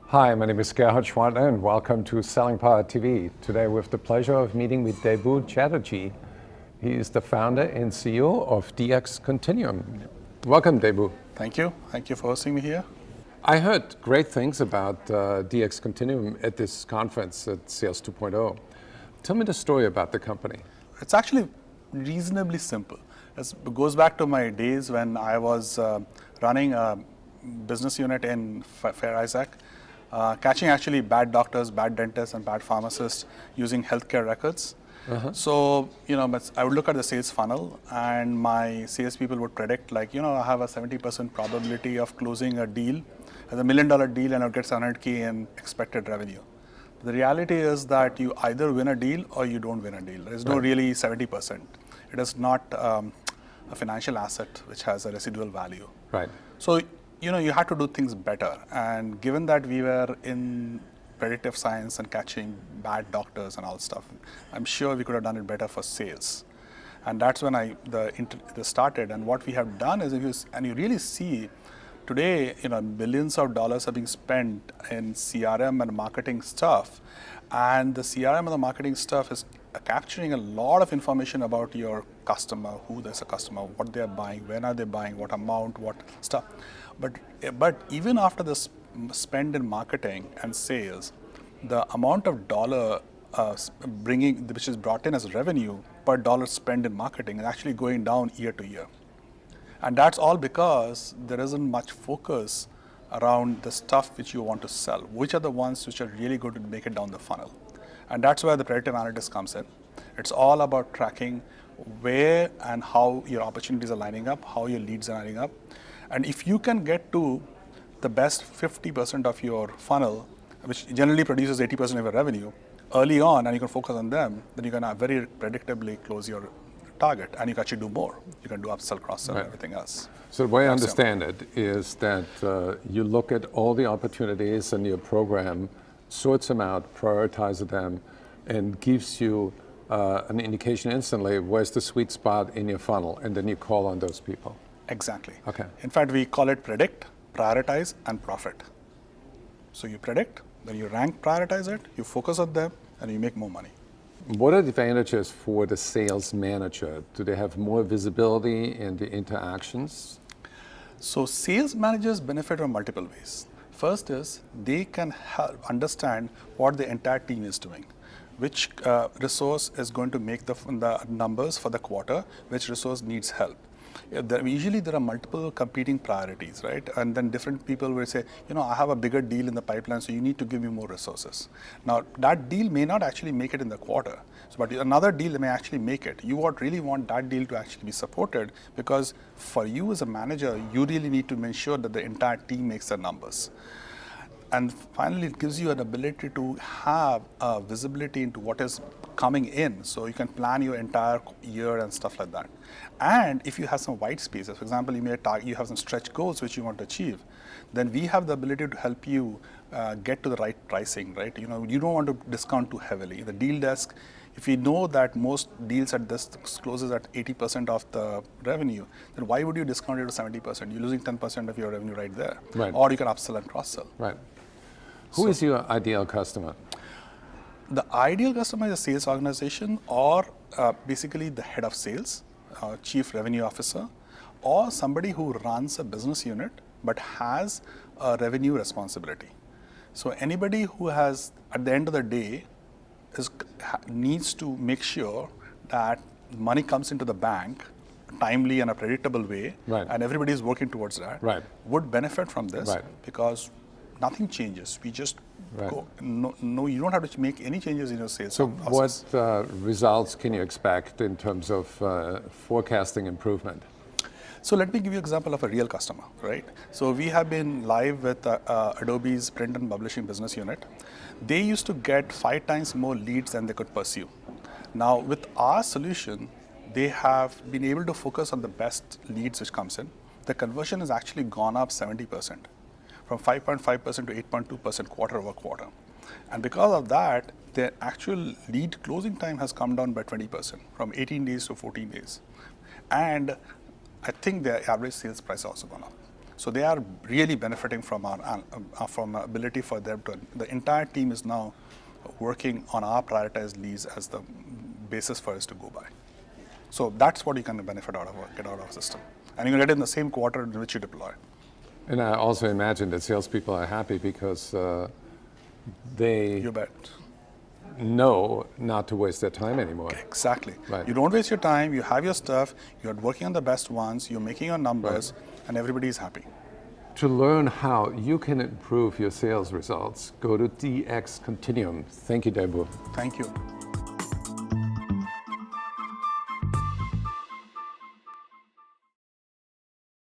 Hi, my name is Gerhard Schwantner and welcome to Selling Power TV. Today we have the pleasure of meeting with Debu Chatterjee. He is the founder and CEO of DX Continuum. Welcome, Debu. Thank you. Thank you for hosting me here. I heard great things about DX Continuum at this conference at Sales 2.0. Tell me the story about the company. It's actually reasonably simple. It goes back to my days when I was running a business unit in Fair Isaac, catching actually bad doctors, bad dentists, and bad pharmacists using healthcare records. So, I would look at the sales funnel and my salespeople would predict I have a 70% probability of closing a deal, as $1 million deal, and I'll get 700K in expected revenue. The reality is that you either win a deal or you don't win a deal. There's no really 70%. It is not a financial asset which has a residual value. Right. So, you had to do things better. And given that we were in predictive science and catching bad doctors and all stuff, I'm sure we could have done it better for sales. And that's when the started. And what we have done is, you really see today, billions of dollars are being spent in CRM and marketing stuff. And the CRM and the marketing stuff is capturing a lot of information about your customer, who there's a customer, what they're buying, when are they buying, what amount, what stuff. But even after the spend in marketing and sales, the amount of dollar which is brought in as revenue per dollar spent in marketing is actually going down year to year. And that's all because there isn't much focus around the stuff which you want to sell, which are the ones which are really going to make it down the funnel. And that's where the predictive analytics comes in. It's all about tracking where and how your opportunities are lining up, how your leads are lining up. And if you can get to the best 50% of your funnel, which generally produces 80% of your revenue, early on, and you can focus on them, then you can very predictably close your target, and you can actually do more. You can do upsell, cross-sell, and everything else. So the way I understand it is that you look at all the opportunities in your program, sorts them out, prioritizes them, and gives you an indication instantly where's the sweet spot in your funnel, and then you call on those people. Exactly. Okay. In fact, we call it predict, prioritize, and profit. So you predict, then you rank, prioritize it, you focus on them, and you make more money. What are the advantages for the sales manager? Do they have more visibility in the interactions? So sales managers benefit from multiple ways. First is they can understand what the entire team is doing. Which resource is going to make the numbers for the quarter, which resource needs help. Usually there are multiple competing priorities, right? And then different people will say, I have a bigger deal in the pipeline, so you need to give me more resources. Now, that deal may not actually make it in the quarter, but another deal may actually make it. You really want that deal to actually be supported, because for you as a manager, you really need to make sure that the entire team makes their numbers. And finally, it gives you an ability to have visibility into what is coming in, so you can plan your entire year and stuff like that. And if you have some white spaces, for example, you have some stretch goals which you want to achieve, then we have the ability to help you get to the right pricing, right? You don't want to discount too heavily. The deal desk, if you know that most deals at this closes at 80% of the revenue, then why would you discount it to 70%? You're losing 10% of your revenue right there. Right. Or you can upsell and cross-sell. Right. Who is your ideal customer? The ideal customer is a sales organization, or basically the head of sales, chief revenue officer, or somebody who runs a business unit but has a revenue responsibility. So anybody who has, at the end of the day, needs to make sure that money comes into the bank timely and a predictable way, right, and everybody is working towards that, right, would benefit from this, right, because nothing changes. We just right, go. No, you don't have to make any changes in your sales. So process. what results can you expect in terms of forecasting improvement? So let me give you an example of a real customer, right? So we have been live with Adobe's print and publishing business unit. They used to get 5 times more leads than they could pursue. Now with our solution, they have been able to focus on the best leads which comes in. The conversion has actually gone up 70%, from 5.5% to 8.2% quarter over quarter. And because of that, their actual lead closing time has come down by 20%, from 18 days to 14 days. And I think their average sales price has also gone up. So they are really benefiting from our ability for them to. The entire team is now working on our prioritized leads as the basis for us to go by. So that's what you can benefit out of, get out of the system. And you can get it in the same quarter in which you deploy. And I also imagine that salespeople are happy because they You bet. know not to waste their time anymore. Exactly. Right. You don't waste your time, you have your stuff, you're working on the best ones, you're making your numbers, and everybody is happy. To learn how you can improve your sales results, go to DX Continuum. Thank you, Debu. Thank you.